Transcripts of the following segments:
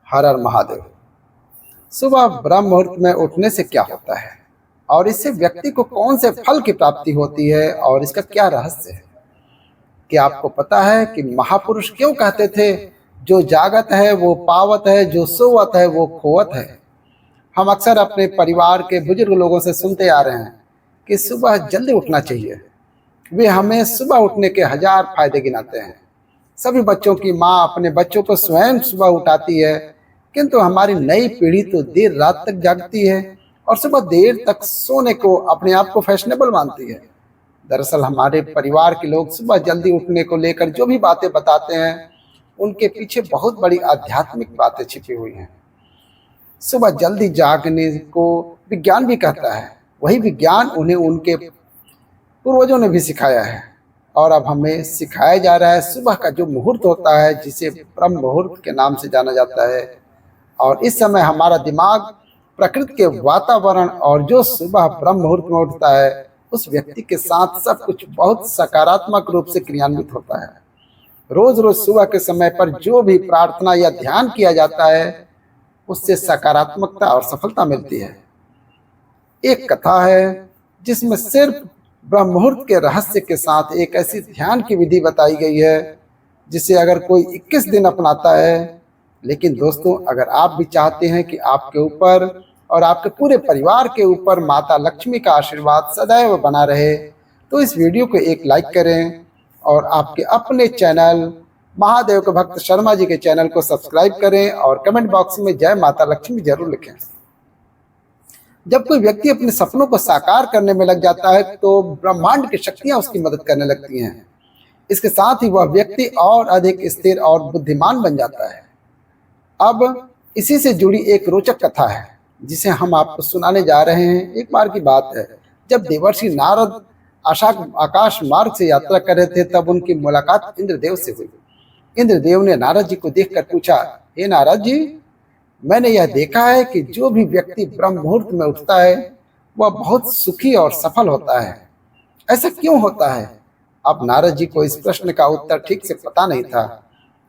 हर हर महादेव। सुबह ब्रह्म मुहूर्त में उठने से क्या होता है और इससे व्यक्ति को कौन से फल की प्राप्ति होती है और इसका क्या रहस्य है? क्या आपको पता है कि महापुरुष क्यों कहते थे, जो जागत है वो पावत है, जो सोवत है वो खोवत है। हम अक्सर अपने परिवार के बुजुर्ग लोगों से सुनते आ रहे हैं कि सुबह जल्दी उठना चाहिए। वे हमें सुबह उठने के हजार फायदे गिनाते हैं। सभी बच्चों की माँ अपने बच्चों को स्वयं सुबह उठाती है, किंतु हमारी नई पीढ़ी तो देर रात तक जागती है और सुबह देर तक सोने को अपने आप को फैशनेबल मानती है। दरअसल हमारे परिवार के लोग सुबह जल्दी उठने को लेकर जो भी बातें बताते हैं, उनके पीछे बहुत बड़ी आध्यात्मिक बातें छिपी हुई हैं। सुबह जल्दी जागने को विज्ञान भी कहता है, वही विज्ञान उन्हें उनके पूर्वजों ने भी सिखाया है और अब हमें सिखाया जा रहा है। सुबह का जो मुहूर्त होता है, जिसे ब्रह्म मुहूर्त के नाम से जाना जाता है, और इस समय हमारा दिमाग प्रकृति के वातावरण और जो सुबह ब्रह्म मुहूर्त में उठता है, उस व्यक्ति के साथ सब कुछ बहुत सकारात्मक रूप से क्रियान्वित होता है। रोज रोज सुबह के समय पर जो भी प्रार्थना या ध्यान किया जाता है, उससे सकारात्मकता और सफलता मिलती है। एक कथा है जिसमें सिर्फ ब्रह्म मुहूर्त के रहस्य के साथ एक ऐसी ध्यान की विधि बताई गई है जिसे अगर कोई 21 दिन अपनाता है। लेकिन दोस्तों, अगर आप भी चाहते हैं कि आपके ऊपर और आपके पूरे परिवार के ऊपर माता लक्ष्मी का आशीर्वाद सदैव बना रहे, तो इस वीडियो को एक लाइक करें और आपके अपने चैनल महादेव के भक्त शर्मा जी के चैनल को सब्सक्राइब करें और कमेंट बॉक्स में जय माता लक्ष्मी जरूर लिखें। जब कोई व्यक्ति अपने सपनों को साकार करने में लग जाता है, तो ब्रह्मांड की शक्तियां उसकी मदद करने लगती हैं। इसके साथ ही वह व्यक्ति और अधिक स्थिर और बुद्धिमान बन जाता है। अब इसी से जुड़ी एक रोचक कथा है जिसे हम आपको सुनाने जा रहे हैं। एक बार की बात है, जब देवर्षि नारद आकाश मार्ग से यात्रा कर रहे थे, तब उनकी मुलाकात इंद्रदेव से हुई। इंद्रदेव ने नारद जी को देखकर पूछा, हे नारद जी, मैंने यह देखा है कि जो भी व्यक्ति ब्रह्म मुहूर्त में उठता है वह बहुत सुखी और सफल होता है। ऐसा क्यों होता है? अब नारद जी को इस प्रश्न का उत्तर ठीक से पता नहीं था,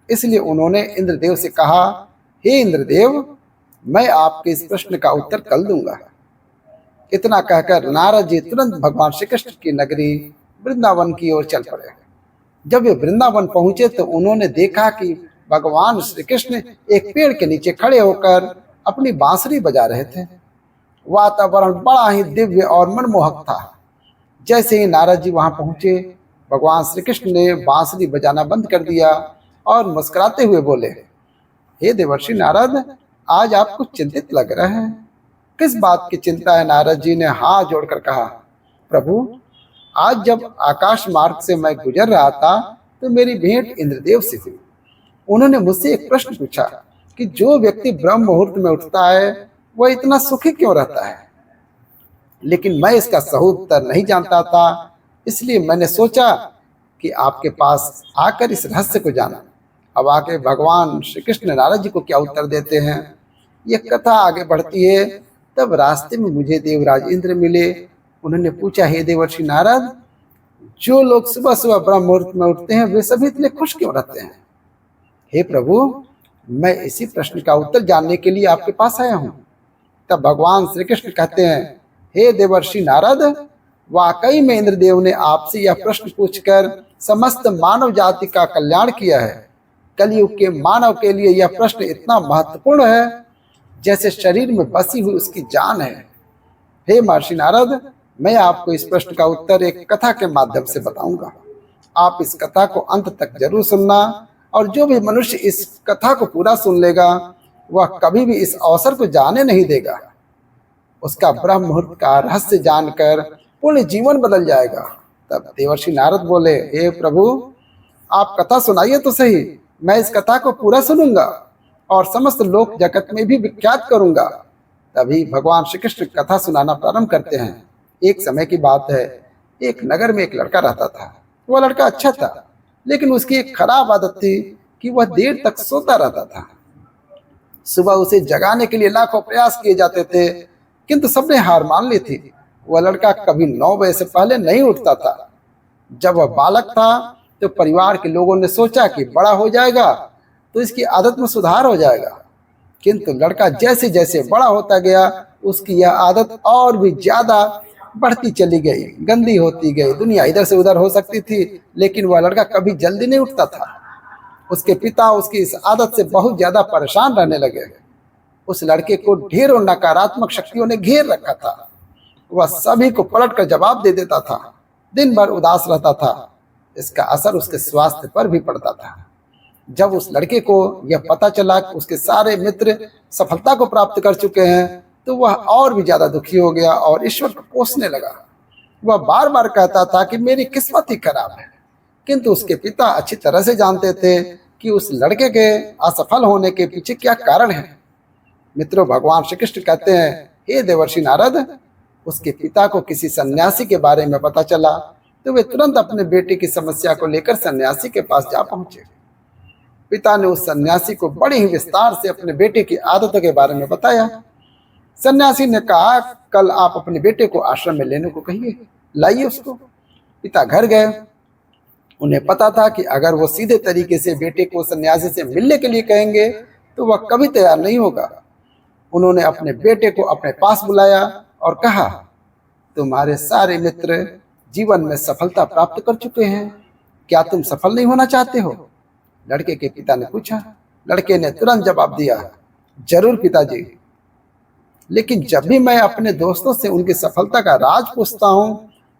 इसलिए उन्होंने इंद्रदेव से कहा, हे इंद्रदेव, मैं आपके इस प्रश्न का उत्तर कल दूंगा। इतना कहकर नारद जी तुरंत भगवान श्री कृष्ण की नगरी वृंदावन की ओर चल पड़े। जब वे वृंदावन पहुंचे तो उन्होंने देखा कि भगवान श्री कृष्ण एक पेड़ के नीचे खड़े होकर अपनी बांसुरी बजा रहे थे। वातावरण बड़ा ही दिव्य और मनमोहक था। जैसे ही नारद जी वहां पहुंचे, भगवान श्री कृष्ण ने बांसुरी बजाना बंद कर दिया और मुस्कुराते हुए बोले, हे देवर्षि नारद, आज आप कुछ चिंतित लग रहे हैं। किस बात की चिंता है? नारद जी ने हाथ जोड़कर कहा, प्रभु, आज जब आकाश मार्ग से मैं गुजर रहा था तो मेरी भेंट इंद्रदेव से हुई। उन्होंने मुझसे एक प्रश्न पूछा कि जो व्यक्ति ब्रह्म मुहूर्त में उठता है वह इतना सुखी क्यों रहता है। लेकिन मैं इसका सही उत्तर नहीं जानता था, इसलिए मैंने सोचा कि आपके पास आकर इस रहस्य को जाना। अब आके भगवान श्री कृष्ण नारद जी को क्या उत्तर देते हैं। यह कथा आगे बढ़ती है। तब रास्ते में मुझे देवराज इंद्र मिले। उन्होंने पूछा, हे देवर्षि नारद, जो लोग सुबह सुबह ब्रह्म मुहूर्त में उठते हैं वे सभी इतने खुश क्यों रहते हैं? हे प्रभु, मैं इसी प्रश्न का उत्तर जानने के लिए आपके पास आया हूँ। तब भगवान श्री कृष्ण कहते हैं, हे देवर्षि नारद, वाकई में इंद्रदेव ने आपसे यह प्रश्न पूछकर समस्त मानव जाति का कल्याण किया है। कलयुग के मानव के लिए यह प्रश्न इतना महत्वपूर्ण है जैसे शरीर में बसी हुई उसकी जान है। हे महर्षि नारद, मैं आपको इस प्रश्न का उत्तर एक कथा के माध्यम से बताऊंगा। आप इस कथा को अंत तक जरूर सुनना, और जो भी मनुष्य इस कथा को पूरा सुन लेगा वह कभी भी इस अवसर को जाने नहीं देगा। उसका ब्रह्म मुहूर्त का रहस्य जानकर पूर्ण जीवन बदल जाएगा। तब देवर्षि नारद बोले, हे प्रभु, आप कथा सुनाइए तो सही। मैं इस कथा को पूरा सुनूंगा और समस्त लोक जगत में भी विख्यात करूंगा। तभी भगवान श्री कृष्ण कथा सुनाना प्रारंभ करते हैं। एक समय की बात है, एक नगर में एक लड़का रहता था। वह लड़का अच्छा था, लेकिन उसकी एक खराब आदत थी कि वह देर तक सोता रहता था। सुबह उसे जगाने के लिए लाखों प्रयास किए जाते थे, किंतु सबने हार मान ली थी। वह लड़का कभी 9 बजे से पहले नहीं उठता था। जब वह बालक था तो परिवार के लोगों ने सोचा कि बड़ा हो जाएगा तो इसकी आदत में सुधार हो जाएगा। किंतु लड़का जैसे जैसे बड़ा होता गया उसकी यह आदत और भी ज्यादा बढ़ती चली गई, गंदी होती गई। दुनिया इधर से उधर हो सकती थी, लेकिन वह लड़का कभी जल्दी नहीं उठता था। उसके पिता उसकी इस आदत से बहुत ज्यादा परेशान रहने लगे। उस लड़के को ढेरों नकारात्मक शक्तियों ने घेर रखा था। वह सभी को पलट कर जवाब दे देता था, दिन भर उदास रहता था। इसका असर उसके स्वास्थ्य पर भी पड़ता था। जब उस लड़के को यह पता चला कि उसके सारे मित्र सफलता को प्राप्त कर चुके हैं, तो वह और भी ज्यादा दुखी हो गया और ईश्वर को कोसने लगा। वह बार बार कहता था कि मेरी किस्मत ही खराब है, किंतु उसके पिता अच्छी तरह से जानते थे कि उस लड़के के असफल होने के पीछे क्या कारण है। मित्रों, भगवान श्री कृष्ण कहते हैं, हे देवर्षि नारद, उसके पिता को किसी सन्यासी के बारे में पता चला तो वे तुरंत अपने बेटे की समस्या को लेकर सन्यासी के पास जा पहुंचे। पिता ने उस सन्यासी को बड़े ही विस्तार से अपने बेटे की आदतों के बारे में बताया। सन्यासी ने कहा, कल आप अपने बेटे को आश्रम में लेने को कहिए, लाइए उसको। पिता घर गए। उन्हें पता था कि अगर वो सीधे तरीके से बेटे को सन्यासी से मिलने के लिए कहेंगे तो वह कभी तैयार नहीं होगा। उन्होंने अपने बेटे को अपने पास बुलाया और कहा, तुम्हारे सारे मित्र जीवन में सफलता प्राप्त कर चुके हैं, क्या तुम सफल नहीं होना चाहते हो? लड़के के पिता ने पूछा। लड़के ने तुरंत जवाब दिया, जरूर पिताजी, लेकिन जब भी मैं अपने दोस्तों से उनकी सफलता का राज पूछता हूं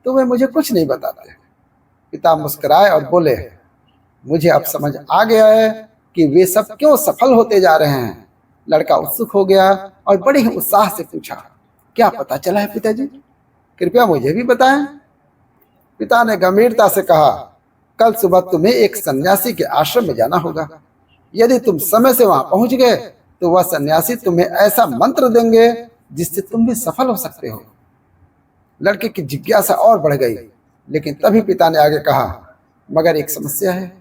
तो वे मुझे कुछ नहीं बताते। पिता मुस्कुराए और बोले, मुझे अब समझ आ गया है कि वे सब क्यों सफल होते जा रहे हैं। लड़का उत्सुक हो गया और बड़े ही उत्साह से पूछा, क्या पता चला है पिताजी? कृपया मुझे भी बताएं। पिता ने गंभीरता से कहा, कल सुबह तुम्हें एक सन्यासी के आश्रम में जाना होगा। यदि तुम समय से वहां पहुंच गए तो वह सन्यासी तुम्हें ऐसा मंत्र देंगे जिससे तुम भी सफल हो सकते हो। लड़के की जिज्ञासा और बढ़ गई, लेकिन तभी पिता ने आगे कहा, मगर एक समस्या है।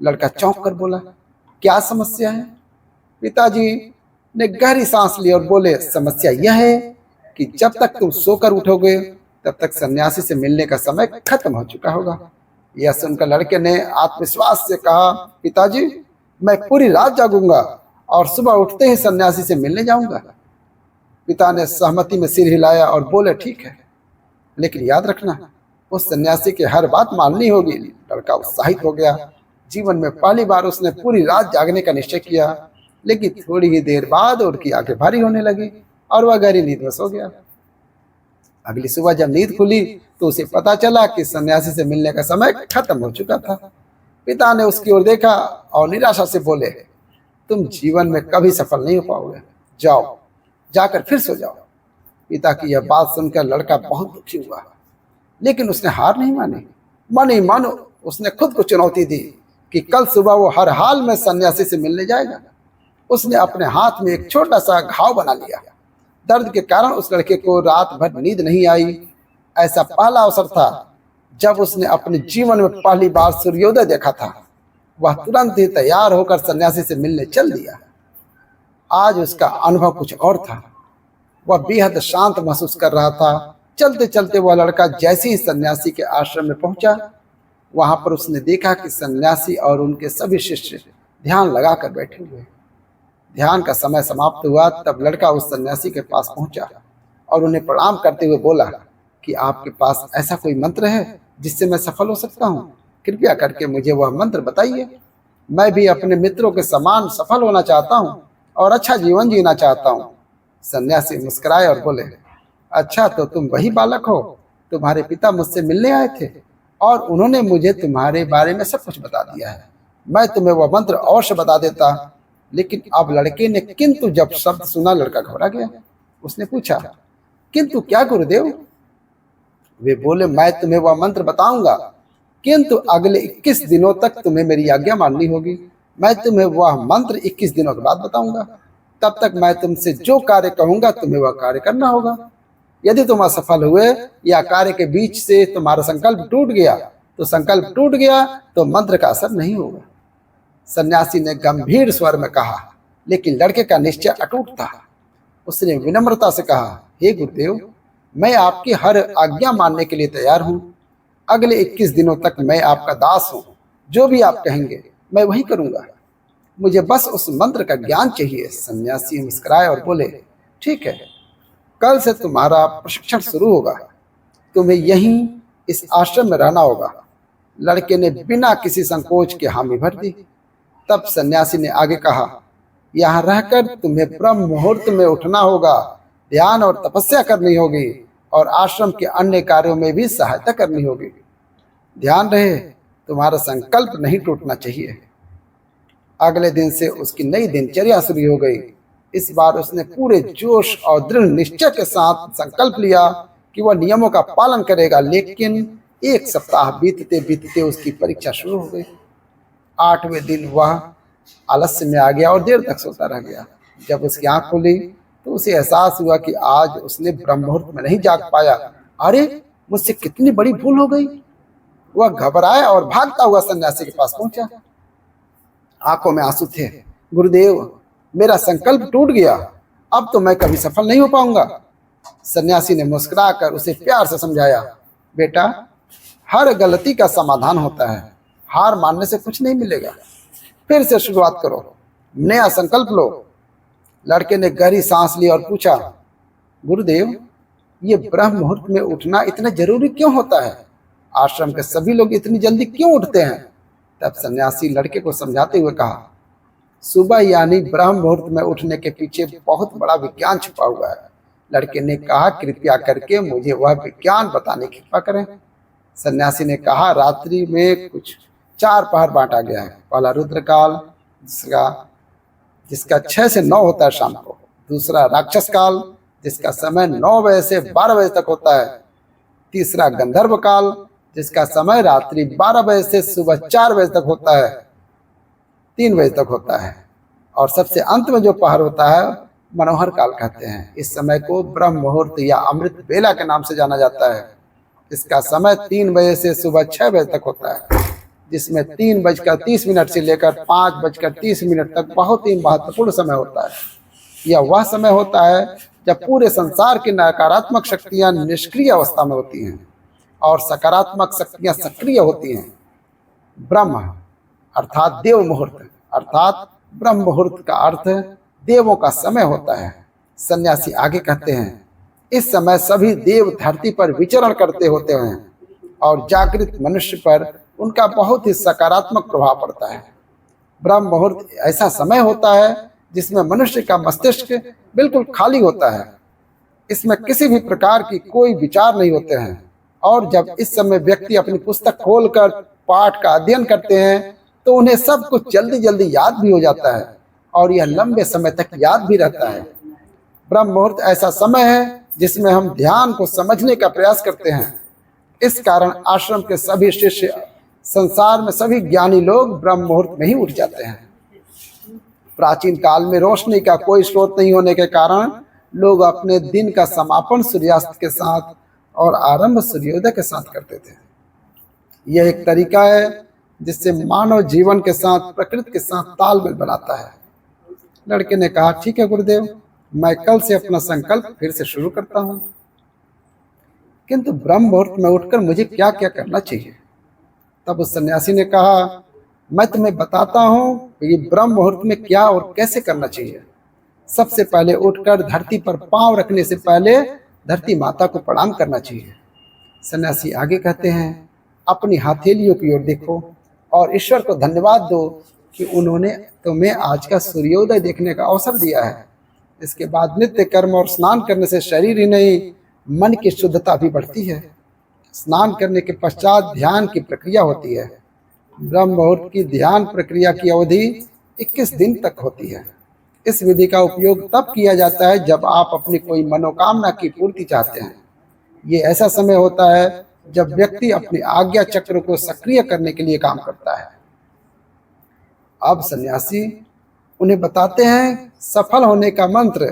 लड़का चौंक कर बोला, क्या समस्या है? पिताजी ने गहरी सांस ली और बोले, समस्या यह है कि जब तक तुम सोकर उठोगे तब तक सन्यासी से मिलने का समय खत्म हो चुका होगा। यह सुनकर लड़के ने आत्मविश्वास से कहा, पिताजी, मैं पूरी रात जागूंगा और सुबह उठते ही सन्यासी से मिलने जाऊंगा। पिता ने सहमति में सिर हिलाया और बोले, ठीक है, लेकिन याद रखना, उस सन्यासी की हर बात माननी होगी। लड़का उत्साहित हो गया। जीवन में पहली बार उसने पूरी रात जागने का निश्चय किया, लेकिन थोड़ी ही देर बाद उनकी आंखें भारी होने लगी और वह गहरी नींद में सो गया। अगली सुबह जब नींद खुली तो उसे पता चला कि सन्यासी से मिलने का समय खत्म हो चुका था। पिता ने उसकी ओर देखा और निराशा से बोले, तुम जीवन में कभी सफल नहीं हो पाओगे, जाओ, जाकर फिर सो जाओ। पिता की यह बात सुनकर लड़का बहुत दुखी हुआ, लेकिन उसने हार नहीं मानी। मन ही मन उसने खुद को चुनौती दी कि कल सुबह वो हर हाल में सन्यासी से मिलने जाएगा। उसने अपने हाथ में एक छोटा सा घाव बना लिया। दर्द के कारण उस लड़के को रात भर नींद नहीं आई। ऐसा पहला अवसर था जब उसने अपने जीवन में पहली बार सूर्योदय देखा था। वह तुरंत ही तैयार होकर सन्यासी से मिलने चल दिया। आज उसका अनुभव कुछ और था। वह बेहद शांत महसूस कर रहा था। चलते चलते वह लड़का जैसे ही सन्यासी के आश्रम में पहुंचा, वहां पर उसने देखा कि सन्यासी और उनके सभी शिष्य ध्यान लगाकर बैठे हुए। ध्यान का समय समाप्त हुआ तब लड़का उस सन्यासी के पास पहुंचा और उन्हें प्रणाम करते हुए बोला कि आपके पास ऐसा कोई मंत्र है जिससे मैं सफल हो सकता हूँ? कृपया करके मुझे वह मंत्र बताइए। मैं भी अपने मित्रों के समान सफल होना चाहता हूँ और अच्छा जीवन जीना चाहता हूँ। सन्यासी मुस्कुराए और बोले, अच्छा, तो तुम वही बालक हो? तुम्हारे पिता मुझसे मिलने आए थे और उन्होंने मुझे तुम्हारे बारे में सब कुछ बता दिया है। मैं तुम्हें वह मंत्र अवश्य बता देता। लेकिन अब लड़के ने किंतु जब शब्द सुना, लड़का घबरा गया। उसने पूछा, किंतु क्या गुरुदेव? वे बोले, मैं तुम्हें वह मंत्र बताऊंगा, किंतु अगले 21 दिनों तक तुम्हें मेरी आज्ञा माननी होगी। मैं तुम्हें वह मंत्र 21 दिनों के बाद बताऊंगा। तब तक मैं तुमसे जो कार्य कहूंगा तुम्हें वह कार्य करना होगा। यदि तुम असफल हुए या कार्य के बीच से तुम्हारा संकल्प टूट गया तो संकल्प टूट गया, तो मंत्र का असर नहीं होगा। सन्यासी ने गंभीर स्वर में कहा, लेकिन लड़के का निश्चय अटूट था। उसने विनम्रता से कहा, हे गुरुदेव, मैं आपकी हर आज्ञा मानने के लिए तैयार हूँ। अगले 21 दिनों तक मैं आपका दास हूँ। जो भी आप कहेंगे मैं वही करूँगा। मुझे बस उस मंत्र का ज्ञान चाहिए। सन्यासी मुस्कुराए और बोले, ठीक है, कल से तुम्हारा प्रशिक्षण शुरू होगा। तुम्हें यहीं इस आश्रम में रहना होगा। लड़के ने बिना किसी संकोच के हामी भर दी। तब सन्यासी ने आगे कहा, यहाँ रहकर तुम्हें ब्रह्म मुहूर्त में उठना होगा, ध्यान और तपस्या करनी होगी और आश्रम के अन्य कार्यों में भी सहायता करनी होगी। ध्यान रहे, तुम्हारा संकल्प नहीं टूटना चाहिए। अगले दिन से उसकी नई दिनचर्या शुरू हो गई। इस बार उसने पूरे जोश और दृढ़ निश्चय के साथ संकल्प लिया कि वह नियमों का पालन करेगा। लेकिन एक सप्ताह बीतते बीतते उसकी परीक्षा शुरू हो गई। 8वें दिन वह आलस्य में आ गया और देर तक सोता रह गया। जब उसकी आंख खुली तो उसे एहसास हुआ कि आज उसने ब्रह्म मुहूर्त में नहीं जाग पाया। अरे, मुझसे कितनी बड़ी भूल हो गई। वह घबराया और भागता हुआ सन्यासी के पास पहुंचा। आंखों में आंसू थे। गुरुदेव, मेरा संकल्प टूट गया, अब तो मैं कभी सफल नहीं हो पाऊंगा। सन्यासी ने मुस्कुराकर उसे प्यार से समझाया, बेटा, हर गलती का समाधान होता है, हार मानने से कुछ नहीं मिलेगा। फिर से शुरुआत करो, नया संकल्प लो। लड़के ने गहरी सांस ली और पूछा, गुरुदेव, ये ब्रह्म मुहूर्त में उठना इतना जरूरी क्यों होता है? आश्रम के सभी लोग इतनी जल्दी क्यों उठते हैं? तब सन्यासी लड़के को समझाते हुए कहा, सुबह यानी ब्रह्म मुहूर्त में उठने के पीछे बहुत बड़ा विज्ञान छुपा हुआ है। लड़के ने कहा, कृपया करके मुझे वह विज्ञान बताने की कृपा करें। सन्यासी ने कहा, रात्रि में कुछ 4 पहर बांटा गया है। पहला रुद्रकाल, जिसका 6 से 9 होता है शाम को। दूसरा राक्षस काल, जिसका समय 9 बजे से 12 बजे तक होता है। तीसरा गंधर्व काल, जिसका समय रात्रि 12 बजे से सुबह 4 बजे तक होता है, 3 बजे तक होता है। और सबसे अंत में जो पहर होता है, मनोहर काल कहते हैं। इस समय को ब्रह्म मुहूर्त या अमृत बेला के नाम से जाना जाता है। इसका समय 3 बजे से सुबह 6 बजे तक होता है, जिसमें 3:30 से लेकर 5:30 तक बहुत ही महत्वपूर्ण समय होता है। यह वह समय होता है जब पूरे संसार की नकारात्मक शक्तियां निष्क्रिय अवस्था में होती हैं और सकारात्मक शक्तियां सक्रिय होती हैं। ब्रह्म अर्थात देव मुहूर्त, अर्थात ब्रह्म मुहूर्त का अर्थ देवों का समय होता है। सन्यासी आगे कहते हैं, इस समय सभी देव धरती पर विचरण करते होते हैं और जागृत मनुष्य पर उनका बहुत ही सकारात्मक प्रभाव पड़ता है। ब्रह्म मुहूर्त ऐसा समय होता है जिसमें मनुष्य का मस्तिष्क बिल्कुल खाली होता है। इसमें किसी भी प्रकार की कोई विचार नहीं होते हैं और जब इस समय व्यक्ति अपनी पुस्तक खोलकर पाठ का अध्ययन करते हैं तो उन्हें सब कुछ जल्दी जल्दी याद भी हो जाता है और यह लंबे समय तक याद भी रहता है। ब्रह्म मुहूर्त ऐसा समय है जिसमें हम ध्यान को समझने का प्रयास करते हैं। इस कारण आश्रम के सभी शिष्य, संसार में सभी ज्ञानी लोग ब्रह्म मुहूर्त में ही उठ जाते हैं। प्राचीन काल में रोशनी का कोई स्रोत नहीं होने के कारण लोग अपने दिन का समापन सूर्यास्त के साथ और आरंभ सूर्योदय के साथ करते थे। यह एक तरीका है जिससे मानव जीवन के साथ, प्रकृति के साथ तालमेल बनाता है। लड़के ने कहा, ठीक है गुरुदेव, मैं कल से अपना संकल्प फिर से शुरू करता हूँ, किंतु ब्रह्म मुहूर्त में उठकर मुझे क्या क्या करना चाहिए? तब उस सन्यासी ने कहा, मैं तुम्हें बताता हूँ कि ब्रह्म मुहूर्त में क्या और कैसे करना चाहिए। सबसे पहले उठकर धरती पर पांव रखने से पहले धरती माता को प्रणाम करना चाहिए। सन्यासी आगे कहते हैं, अपनी हथेलियों की ओर देखो और ईश्वर को धन्यवाद दो कि उन्होंने तुम्हें आज का सूर्योदय देखने का अवसर दिया है। इसके बाद नित्य कर्म और स्नान करने से शरीर ही नहीं, मन की शुद्धता भी बढ़ती है। स्नान करने के पश्चात ध्यान की प्रक्रिया होती है। ब्रह्म मुहूर्त की ध्यान प्रक्रिया की अवधि 21 दिन तक होती है। इस विधि का उपयोग तब किया जाता है जब आप अपनी कोई मनोकामना की पूर्ति चाहते हैं। ये ऐसा समय होता है जब व्यक्ति अपनी आज्ञा चक्र को सक्रिय करने के लिए काम करता है। अब सन्यासी उन्हें बताते हैं सफल होने का मंत्र।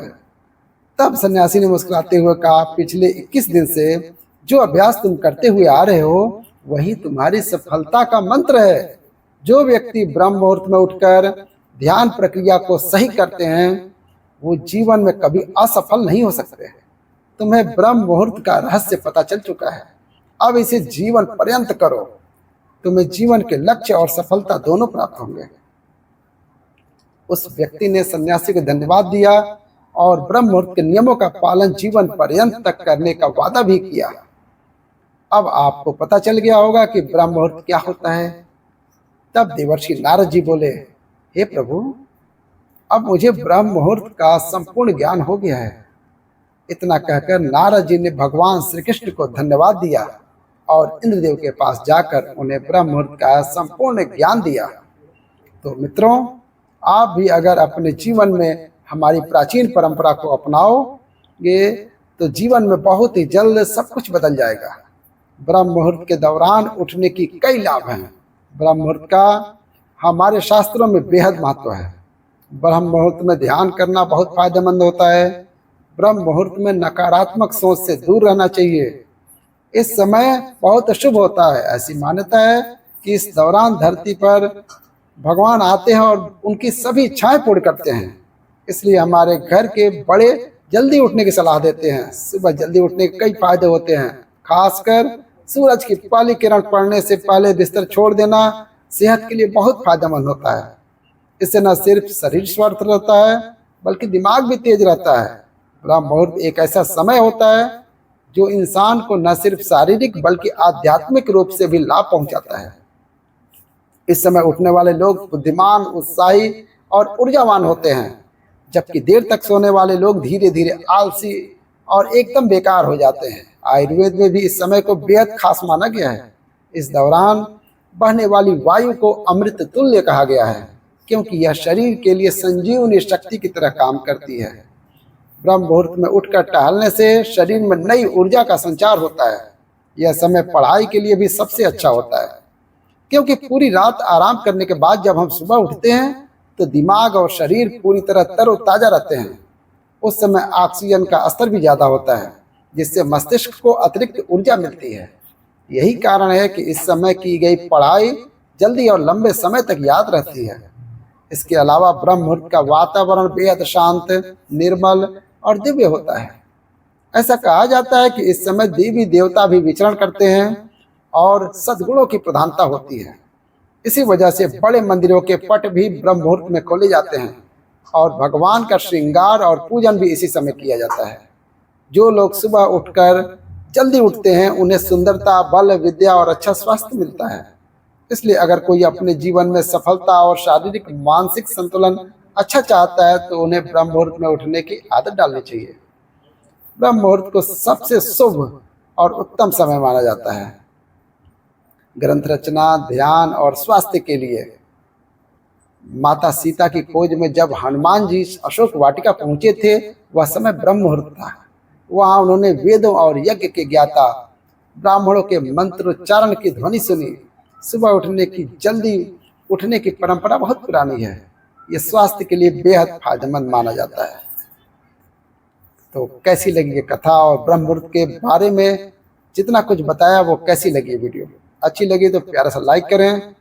तब सन्यासी ने मुस्कुराते हुए कहा, पिछले 21 दिन से जो अभ्यास तुम करते हुए आ रहे हो वही तुम्हारी सफलता का मंत्र है। जो व्यक्ति ब्रह्म मुहूर्त में उठकर ध्यान प्रक्रिया को सही करते हैं वो जीवन में कभी असफल नहीं हो सकते। तुम्हें ब्रह्म मुहूर्त का रहस्य पता चल चुका है, अब इसे जीवन पर्यंत करो। तुम्हें जीवन के लक्ष्य और सफलता दोनों प्राप्त होंगे। उस व्यक्ति ने सन्यासी को धन्यवाद दिया और ब्रह्म मुहूर्त के नियमों का पालन जीवन पर्यंत तक करने का वादा भी किया। अब आपको पता चल गया होगा कि ब्रह्म मुहूर्त क्या होता है। तब देवर्षि नारद जी बोले, हे प्रभु, अब मुझे ब्रह्म मुहूर्त का संपूर्ण ज्ञान हो गया है। इतना कहकर नारद जी ने भगवान श्री कृष्ण को धन्यवाद दिया और इंद्रदेव के पास जाकर उन्हें ब्रह्म मुहूर्त का संपूर्ण ज्ञान दिया। तो मित्रों, आप भी अगर अपने जीवन में हमारी प्राचीन परंपरा को अपनाओगे तो जीवन में बहुत ही जल्द सब कुछ बदल जाएगा। ब्रह्म मुहूर्त के दौरान उठने की कई लाभ हैं। ब्रह्म मुहूर्त का हमारे शास्त्रों में बेहद महत्व है। ब्रह्म मुहूर्त में ध्यान करना बहुत फायदेमंद होता है। ब्रह्म मुहूर्त में नकारात्मक सोच से दूर रहना चाहिए। इस समय बहुत शुभ होता है। ऐसी मान्यता है कि इस दौरान धरती पर भगवान आते हैं और उनकी सभी इच्छाएं पूर्ण करते हैं। इसलिए हमारे घर के बड़े जल्दी उठने की सलाह देते हैं। सुबह जल्दी उठने के कई फायदे होते हैं। खासकर सूरज की पहली किरण पड़ने से पहले बिस्तर छोड़ देना सेहत के लिए बहुत फायदेमंद होता है। इससे न सिर्फ शरीर स्वस्थ रहता है बल्कि दिमाग भी तेज रहता है। ब्रह्म मुहूर्त एक ऐसा समय होता है जो इंसान को न सिर्फ शारीरिक बल्कि आध्यात्मिक रूप से भी लाभ पहुंचाता है। इस समय उठने वाले लोग बुद्धिमान, उत्साही और ऊर्जावान होते हैं, जबकि देर तक सोने वाले लोग धीरे धीरे आलसी और एकदम बेकार हो जाते हैं। आयुर्वेद में भी इस समय को बेहद खास माना गया है। इस दौरान बहने वाली वायु को अमृत तुल्य कहा गया है, क्योंकि यह शरीर के लिए संजीवनी शक्ति की तरह काम करती है। ब्रह्म मुहूर्त में उठकर टहलने से शरीर में नई ऊर्जा का संचार होता है। यह समय पढ़ाई के लिए भी सबसे अच्छा होता है, क्योंकि पूरी रात आराम करने के बाद जब हम सुबह उठते हैं तो दिमाग और शरीर पूरी तरह तरोताजा रहते हैं। उस समय ऑक्सीजन का स्तर भी ज़्यादा होता है, जिससे मस्तिष्क को अतिरिक्त ऊर्जा मिलती है। यही कारण है कि इस समय की गई पढ़ाई जल्दी और लंबे समय तक याद रहती है। इसके अलावा ब्रह्म मुहूर्त का वातावरण बेहद शांत, निर्मल और दिव्य होता है। ऐसा कहा जाता है कि इस समय देवी देवता भी विचरण करते हैं और सद्गुणों की प्रधानता होती है। इसी वजह से बड़े मंदिरों के पट भी ब्रह्म मुहूर्त में खोले जाते हैं और भगवान का श्रृंगार और पूजन भी इसी समय किया जाता है। जो लोग सुबह उठकर जल्दी उठते हैं उन्हें सुंदरता, बल, विद्या और अच्छा स्वास्थ्य मिलता है। इसलिए अगर कोई अपने जीवन में सफलता और शारीरिक मानसिक संतुलन अच्छा चाहता है तो उन्हें ब्रह्म मुहूर्त में उठने की आदत डालनी चाहिए। ब्रह्म मुहूर्त को सबसे शुभ और उत्तम समय माना जाता है। ग्रंथ रचना, ध्यान और स्वास्थ्य के लिए माता सीता की खोज में जब हनुमान जी अशोक वाटिका पहुंचे थे, वह समय ब्रह्म मुहूर्त था। वहां उन्होंने वेदों और यज्ञ के ज्ञाता ब्राह्मणों के मंत्रोच्चारण की ध्वनि सुनी। सुबह जल्दी उठने की परंपरा बहुत पुरानी है। ये स्वास्थ्य के लिए बेहद फायदेमंद माना जाता है। तो कैसी लगी ये कथा और ब्रह्म मुहूर्त के बारे में जितना कुछ बताया वो कैसी लगी वीडियो? अच्छी लगी तो प्यारा सा लाइक करें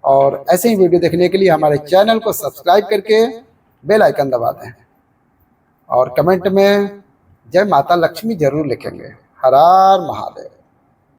और ऐसे ही वीडियो देखने के लिए हमारे चैनल को सब्सक्राइब करके बेल आइकन दबा दें और कमेंट में जय माता लक्ष्मी जरूर लिखेंगे। हर हर महादेव।